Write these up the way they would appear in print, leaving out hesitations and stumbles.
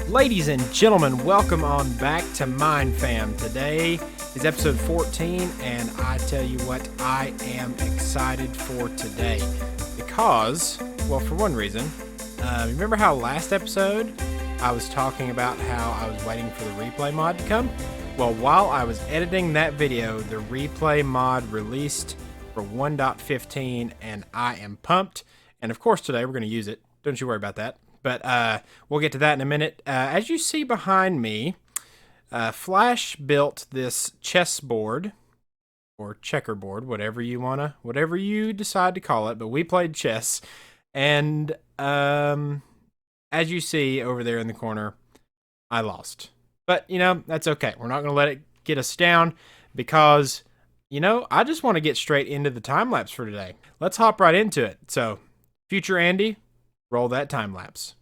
Ladies and gentlemen, welcome on back to MineFam. Today is episode 14, and I tell you what, I am excited for today. Because, well, for one reason, remember how last episode I was talking about how I was waiting for the replay mod to come? Well, while I was editing that video, the replay mod released for 1.15, and I am pumped. And of course, today we're going to use it. Don't you worry about that. But we'll get to that in a minute. As you see behind me, Flash built this chessboard or checkerboard, whatever you decide to call it. But we played chess, and as you see over there in the corner, I lost. But you know, that's okay. We're not going to let it get us down because, you know, I just want to get straight into the time lapse for today. Let's hop right into it. So, future Andy, roll that time lapse.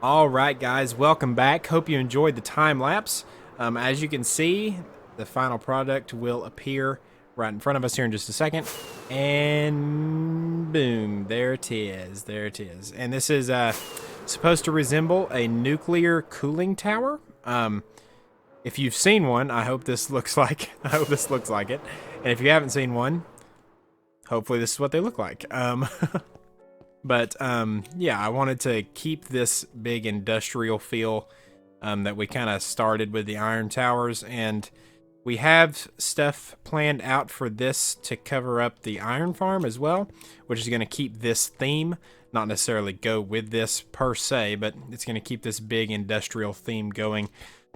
All right, guys, welcome back. Hope you enjoyed the time lapse. As you can see, the final product will appear right in front of us here in just a second. And boom, there it is. There it is. And this is supposed to resemble a nuclear cooling tower. If you've seen one, I hope this looks like it. And if you haven't seen one, hopefully this is what they look like. But, yeah, I wanted to keep this big industrial feel that we kind of started with the iron towers, and we have stuff planned out for this to cover up the iron farm as well, which is going to keep this theme, not necessarily go with this per se, but it's going to keep this big industrial theme going.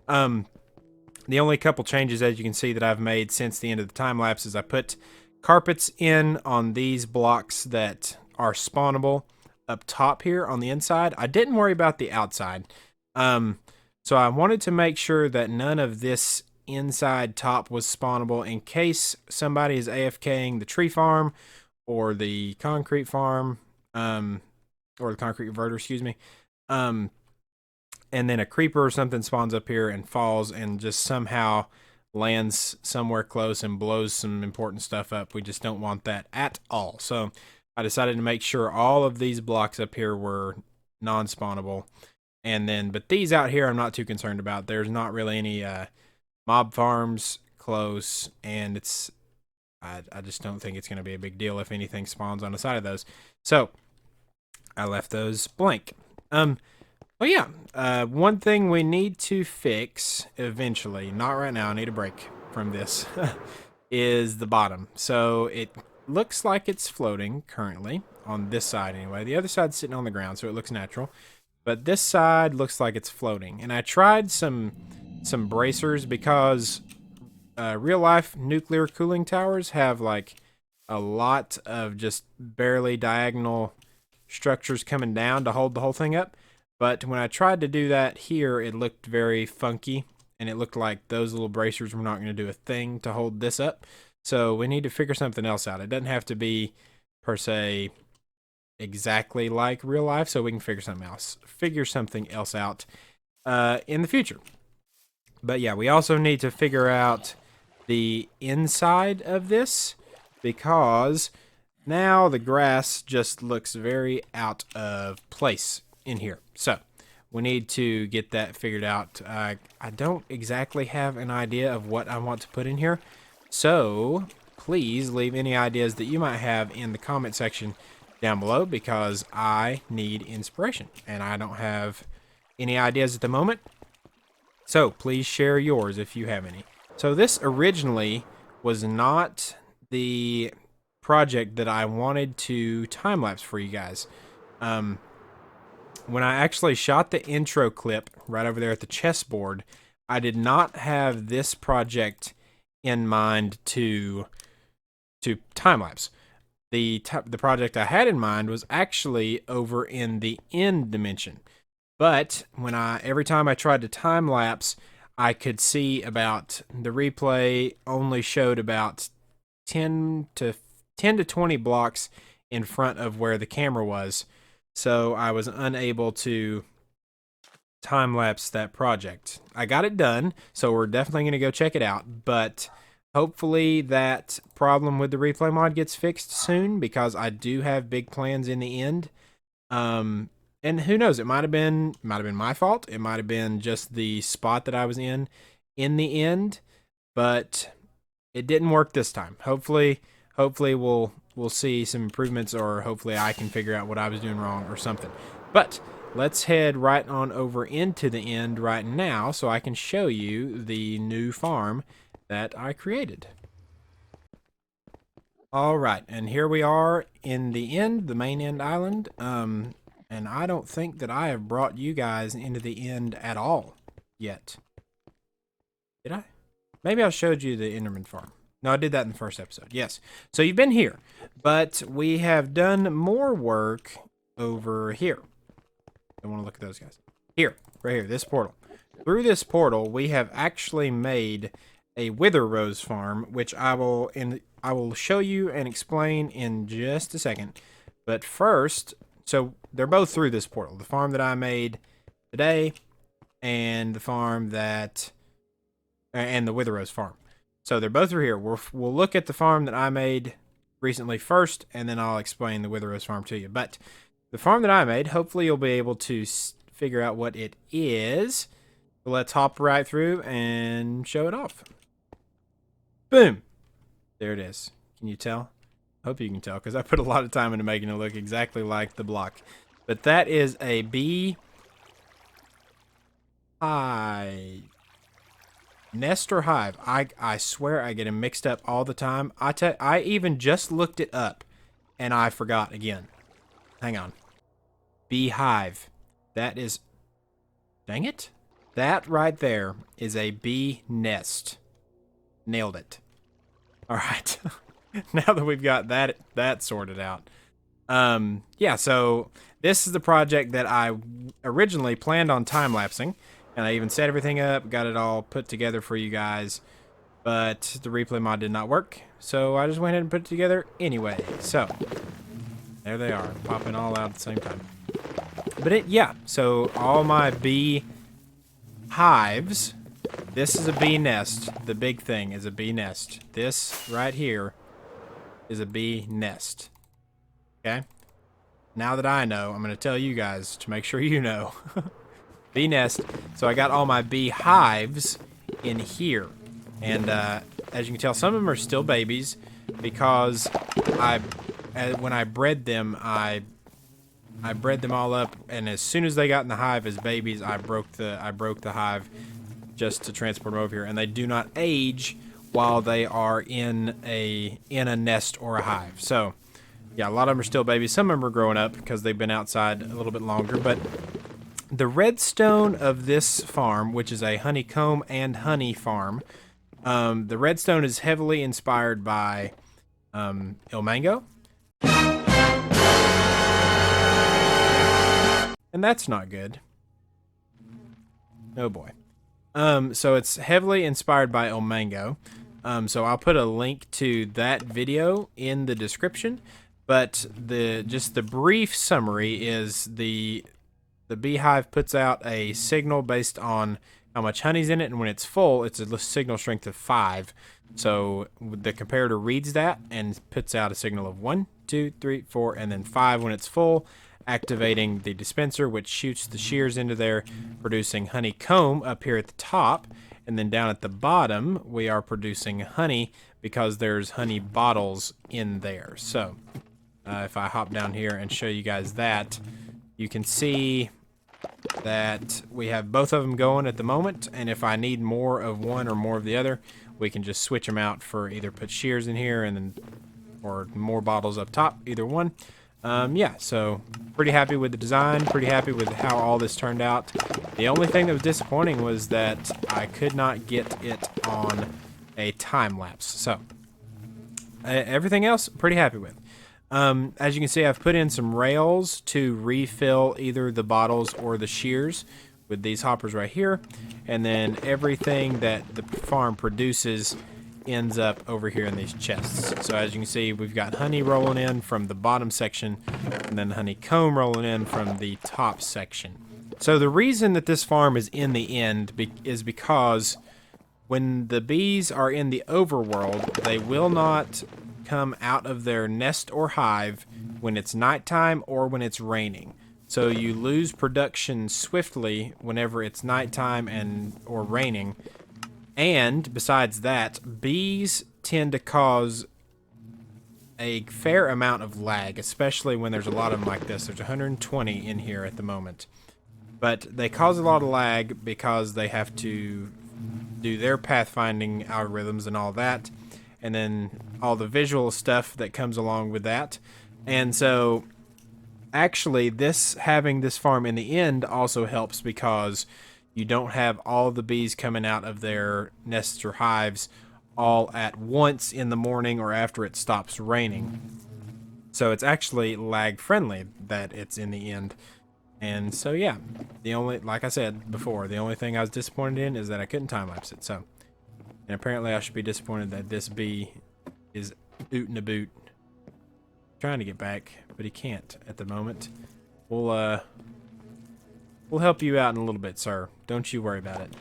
The only couple changes, as you can see, that I've made since the end of the time lapse is I put carpets in on these blocks that are spawnable up top here on the inside. I didn't worry about the outside. So I wanted to make sure that none of this inside top was spawnable in case somebody is AFKing the tree farm or the concrete farm, or the concrete inverter, excuse me. And then a creeper or something spawns up here and falls and just somehow lands somewhere close and blows some important stuff up. We just don't want that at all. So I decided to make sure all of these blocks up here were non-spawnable. And then, but these out here I'm not too concerned about. There's not really any mob farms close, and it's I just don't think it's going to be a big deal if anything spawns on the side of those. So I left those blank. Well, yeah, one thing we need to fix eventually, not right now, I need a break from this, is the bottom. So it looks like it's floating currently, on this side anyway. The other side's sitting on the ground, so it looks natural. But this side looks like it's floating. And I tried some bracers because real-life nuclear cooling towers have, like, a lot of just barely diagonal structures coming down to hold the whole thing up. But when I tried to do that here, it looked very funky, and it looked like those little bracers were not going to do a thing to hold this up. So we need to figure something else out. It doesn't have to be, per se, exactly like real life, so we can figure something else out in the future. But yeah, we also need to figure out the inside of this, because now the grass just looks very out of place in here. So we need to get that figured out. I don't exactly have an idea of what I want to put in here, so please leave any ideas that you might have in the comment section down below, because I need inspiration and I don't have any ideas at the moment. So please share yours if you have any. So this originally was not the project that I wanted to time-lapse for you guys. When I actually shot the intro clip right over there at the chessboard, I did not have this project in mind to time-lapse. The project I had in mind was actually over in the end dimension. But when every time I tried to time-lapse, I could see about, the replay only showed about 10 to 20 blocks in front of where the camera was. So I was unable to time-lapse that project. I got it done, so we're definitely going to go check it out. But hopefully that problem with the replay mod gets fixed soon, because I do have big plans in the end. And who knows, it might have been my fault. It might have been just the spot that I was in the end, but it didn't work this time. Hopefully we'll see some improvements, or hopefully I can figure out what I was doing wrong or something. But let's head right on over into the end right now so I can show you the new farm that I created. All right, and here we are in the end, the main end island. And I don't think that I have brought you guys into the end at all yet. Did I? Maybe I showed you the Enderman farm. No, I did that in the first episode. Yes. So you've been here, but we have done more work over here. I want to look at those guys. Here, right here, this portal. Through this portal, we have actually made a Wither Rose farm, which I will show you and explain in just a second. But first, so they're both through this portal. The farm that I made today, and the farm that, and the Wither Rose farm. So they're both through here. We'll look at the farm that I made recently first, and then I'll explain the Wither Rose farm to you. But the farm that I made, hopefully you'll be able to figure out what it is. So let's hop right through and show it off. Boom. There it is. Can you tell? Hope you can tell, because I put a lot of time into making it look exactly like the block. But that is a bee hive. Nest or hive? I swear I get them mixed up all the time. I even just looked it up, and I forgot again. Hang on. Beehive. That is... Dang it. That right there is a bee nest. Nailed it. All right. Now that we've got that sorted out, Yeah, so this is the project that I originally planned on time-lapsing, and I even set everything up, got it all put together for you guys, but the replay mod did not work, so I just went ahead and put it together anyway. So, there they are, popping all out at the same time. But yeah, so all my bee hives, this is a bee nest. The big thing is a bee nest. This right here is a bee nest. Okay? Now that I know, I'm going to tell you guys to make sure you know. Bee nest. So I got all my bee hives in here. And as you can tell, some of them are still babies because when I bred them, I bred them all up, and as soon as they got in the hive as babies, I broke the hive just to transport them over here, and they do not age while they are in a nest or a hive. So yeah, a lot of them are still babies. Some of them are growing up because they've been outside a little bit longer. But the redstone of this farm, which is a honeycomb and honey farm, the redstone is heavily inspired by Ilmango. And that's not good. Oh boy. So it's heavily inspired by Ilmango. So I'll put a link to that video in the description. But just the brief summary is the beehive puts out a signal based on how much honey's in it, and when it's full, it's a signal strength of 5. So the comparator reads that and puts out a signal of 1, 2, 3, 4, and then 5 when it's full, activating the dispenser, which shoots the shears into there, producing honeycomb up here at the top, and then down at the bottom, we are producing honey because there's honey bottles in there. So if I hop down here and show you guys that, you can see that we have both of them going at the moment, and if I need more of one or more of the other, we can just switch them out for either put shears in here and then or more bottles up top, either one. Yeah, so pretty happy with the design, pretty happy with how all this turned out. The only thing that was disappointing was that I could not get it on a time lapse. So everything else, pretty happy with. As you can see, I've put in some rails to refill either the bottles or the shears with these hoppers right here. And then everything that the farm produces ends up over here in these chests. So as you can see, we've got honey rolling in from the bottom section and then honeycomb rolling in from the top section. So the reason that this farm is in the end is because when the bees are in the overworld, they will not come out of their nest or hive when it's nighttime or when it's raining. So you lose production swiftly whenever it's nighttime or raining. And besides that, bees tend to cause a fair amount of lag, especially when there's a lot of them like this. There's 120 in here at the moment. But they cause a lot of lag because they have to do their pathfinding algorithms and all that, and then all the visual stuff that comes along with that. And so actually having this farm in the end also helps because you don't have all the bees coming out of their nests or hives all at once in the morning or after it stops raining. So it's actually lag friendly that it's in the end. And so yeah, like I said before, the only thing I was disappointed in is that I couldn't time lapse it. So, and apparently I should be disappointed that this bee is ootin' a boot trying to get back, but he can't at the moment. We'll help you out in a little bit, sir. Don't you worry about it.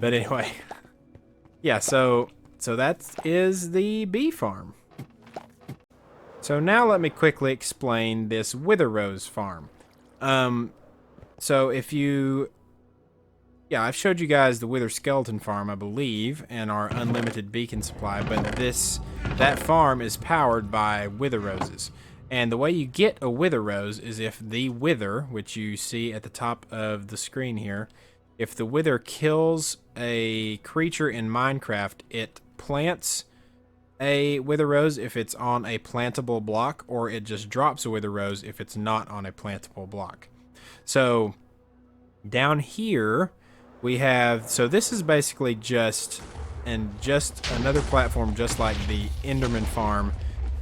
But anyway, yeah, so that is the bee farm. So now let me quickly explain this Wither Rose farm. So I've showed you guys the Wither Skeleton farm, I believe, and our unlimited beacon supply, but that farm is powered by Wither Roses. And the way you get a Wither Rose is if the Wither, which you see at the top of the screen here, if the Wither kills a creature in Minecraft, it plants a Wither Rose if it's on a plantable block, or it just drops a Wither Rose if it's not on a plantable block. So down here we have, so this is basically just another platform just like the Enderman farm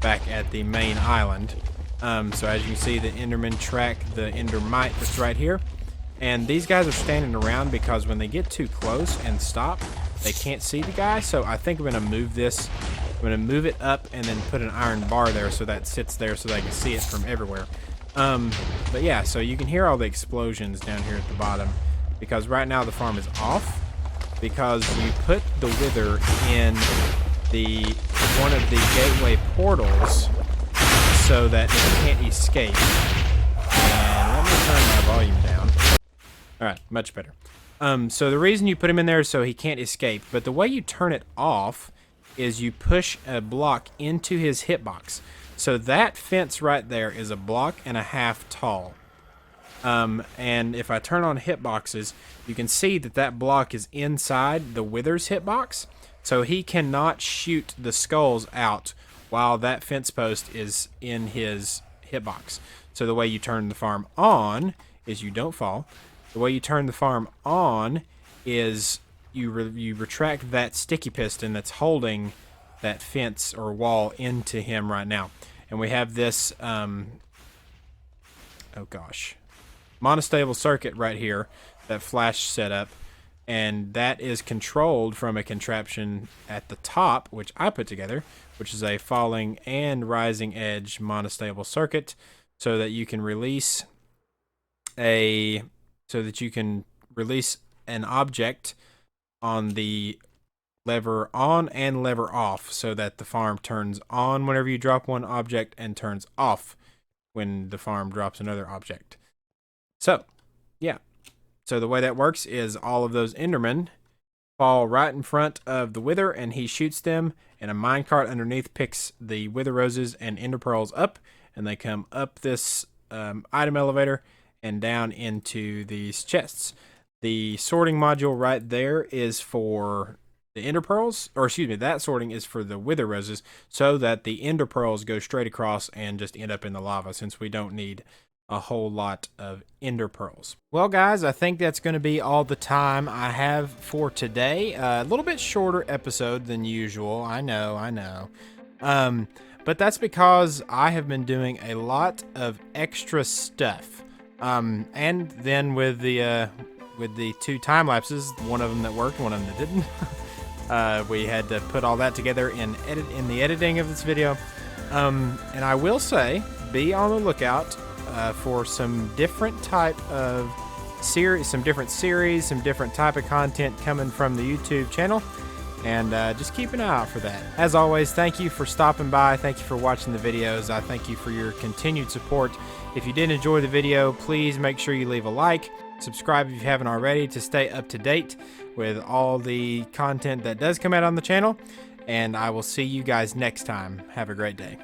back at the main island. So as you can see, the Endermen track the Endermite that's right here. And these guys are standing around because when they get too close and stop, they can't see the guy. So I think I'm going to move this. I'm going to move it up and then put an iron bar there so that sits there so they can see it from everywhere. But yeah, so you can hear all the explosions down here at the bottom because right now the farm is off because you put the wither in one of the gateway portals so that it can't escape. And let me turn my volume down. Alright, much better. So the reason you put him in there is so he can't escape, but the way you turn it off is you push a block into his hitbox. So that fence right there is a block and a half tall. And if I turn on hitboxes, you can see that that block is inside the wither's hitbox. So he cannot shoot the skulls out while that fence post is in his hitbox. So the way you turn the farm on is you don't fall. The way you turn the farm on is you retract that sticky piston that's holding that fence or wall into him right now. And we have this, oh gosh, monostable circuit right here, that flash setup. And that is controlled from a contraption at the top, which I put together, which is a falling and rising edge monostable circuit, so that you can release an object on the lever on and lever off, so that the farm turns on whenever you drop one object and turns off when the farm drops another object. So, yeah. So the way that works is all of those Endermen fall right in front of the wither and he shoots them, and a minecart underneath picks the wither roses and ender pearls up, and they come up this item elevator and down into these chests. The sorting module right there is for the ender pearls, or excuse me, that sorting is for the wither roses, so that the ender pearls go straight across and just end up in the lava, since we don't need a whole lot of ender pearls. Well guys, I think that's going to be all the time I have for today. A little bit shorter episode than usual, I know. But that's because I have been doing a lot of extra stuff. And then with the 2 time lapses, one of them that worked, one of them that didn't, we had to put all that together in the editing of this video. And I will say, be on the lookout for some different type of series, some different type of content coming from the YouTube channel, and just keep an eye out for that. As always, thank you for stopping by. Thank you for watching the videos. I thank you for your continued support. If you did enjoy the video, please make sure you leave a like, subscribe if you haven't already to stay up to date with all the content that does come out on the channel, and I will see you guys next time. Have a great day.